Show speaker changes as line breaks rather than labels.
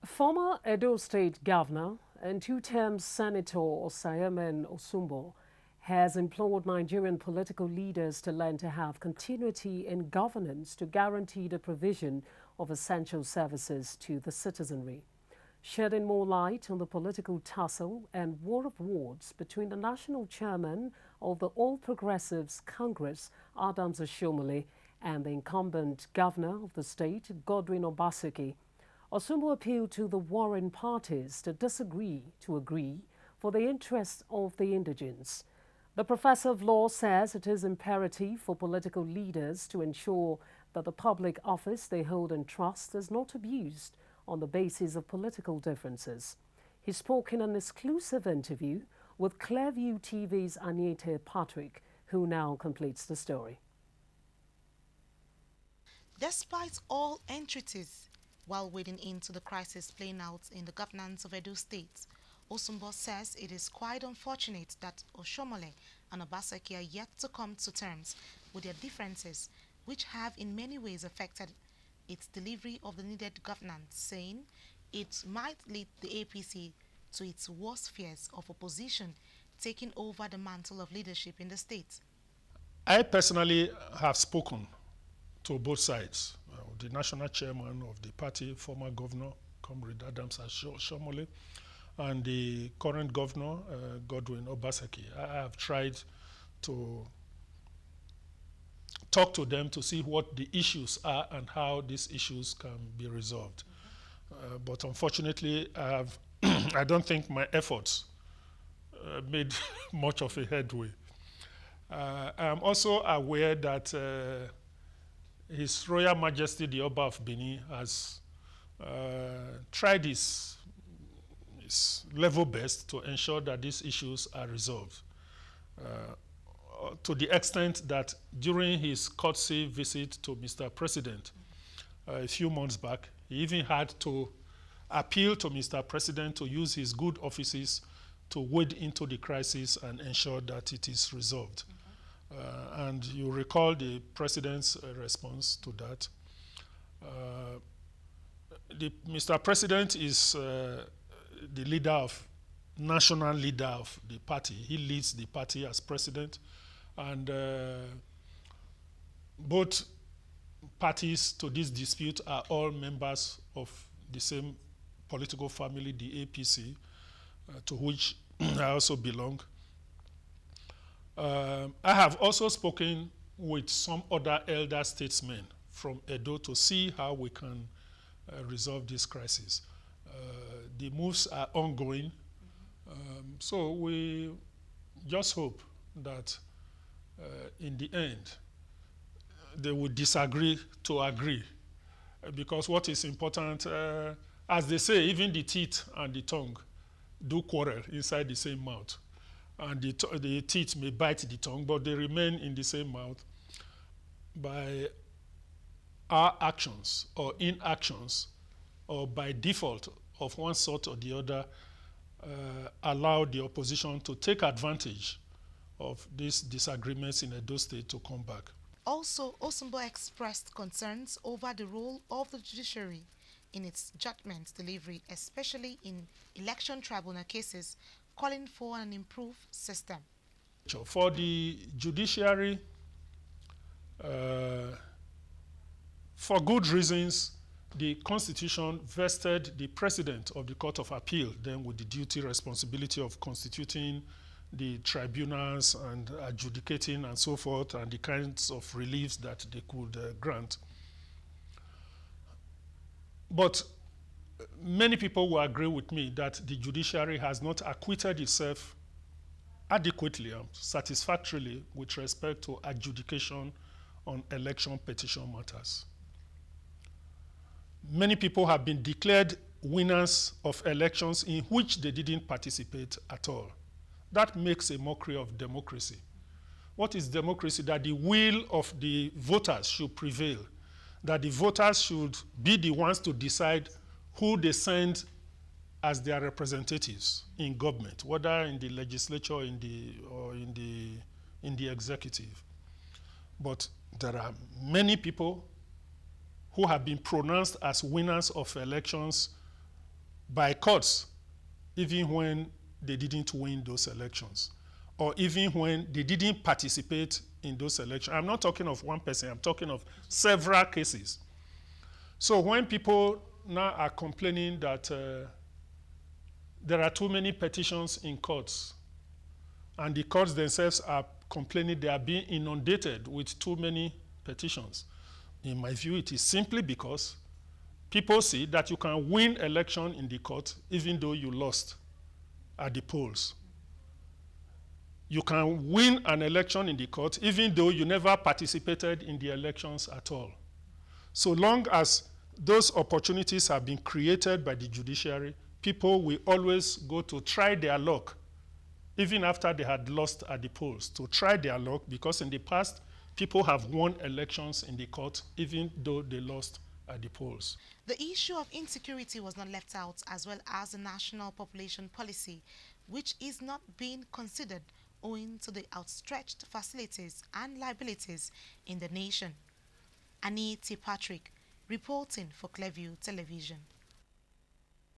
Former Edo State Governor and two-term Senator Osunbor has implored Nigerian political leaders to learn to have continuity in governance to guarantee the provision of essential services to the citizenry. Shedding more light on the political tussle and war of words between the national chairman of the All Progressives Congress, Adams Oshiomhole, and the incumbent governor of the state, Godwin Obaseki, Osunbor appealed to the warring parties to disagree to agree for the interests of the indigents. The professor of law says it is imperative for political leaders to ensure that the public office they hold in trust is not abused on the basis of political differences. He spoke in an exclusive interview with Clearview TV's Anita Patrick, who now completes the story.
Despite all entreaties, while wading into the crisis playing out in the governance of Edo State, Osunbor says it is quite unfortunate that Oshiomhole and Obaseki are yet to come to terms with their differences, which have in many ways affected its delivery of the needed governance, saying it might lead the APC to its worst fears of opposition taking over the mantle of leadership in the state.
I personally have spoken to both sides. The national chairman of the party, former governor, Comrade Adams Oshiomhole, and the current governor, Godwin Obaseki. I have tried to talk to them to see what the issues are and how these issues can be resolved. But unfortunately, I don't think my efforts made much of a headway. I'm also aware that His Royal Majesty the Oba of Benin has tried his level best to ensure that these issues are resolved. To the extent that during his courtesy visit to Mr. President a few months back, he even had to appeal to Mr. President to use his good offices to wade into the crisis and ensure that it is resolved. And you recall the president's response to that. Mr. President is the national leader of the party. He leads the party as president, and both parties to this dispute are all members of the same political family, the APC, to which I also belong. I have also spoken with some other elder statesmen from Edo to see how we can resolve this crisis. The moves are ongoing, so we just hope that in the end they will disagree to agree, because what is important, as they say, even the teeth and the tongue do quarrel inside the same mouth. And the teeth may bite the tongue, but they remain in the same mouth. By our actions or inactions, or by default of one sort or the other, allow the opposition to take advantage of these disagreements in Edo State to come back.
Also, Osunbor expressed concerns over the role of the judiciary in its judgment delivery, especially in election tribunal cases, calling for an improved system.
For the judiciary, for good reasons, the Constitution vested the President of the Court of Appeal then with the duty, responsibility of constituting the tribunals and adjudicating and so forth, and the kinds of reliefs that they could grant. But many people will agree with me that the judiciary has not acquitted itself adequately and satisfactorily with respect to adjudication on election petition matters. Many people have been declared winners of elections in which they didn't participate at all. That makes a mockery of democracy. What is democracy? That the will of the voters should prevail, that the voters should be the ones to decide who they send as their representatives in government, whether in the legislature or in the executive. But there are many people who have been pronounced as winners of elections by courts, even when they didn't win those elections, or even when they didn't participate in those elections. I'm not talking of one person, I'm talking of several cases. So when people now are complaining that there are too many petitions in courts, and the courts themselves are complaining they are being inundated with too many petitions, in my view, it is simply because people see that you can win election in the court even though you lost at the polls. You can win an election in the court even though you never participated in the elections at all. So long as those opportunities have been created by the judiciary, people will always go to try their luck, even after they had lost at the polls, to try their luck, because in the past, people have won elections in the court even though they lost at the polls.
The issue of insecurity was not left out, as well as the national population policy, which is not being considered owing to the outstretched facilities and liabilities in the nation. Annie T. Patrick, reporting for Clearview Television.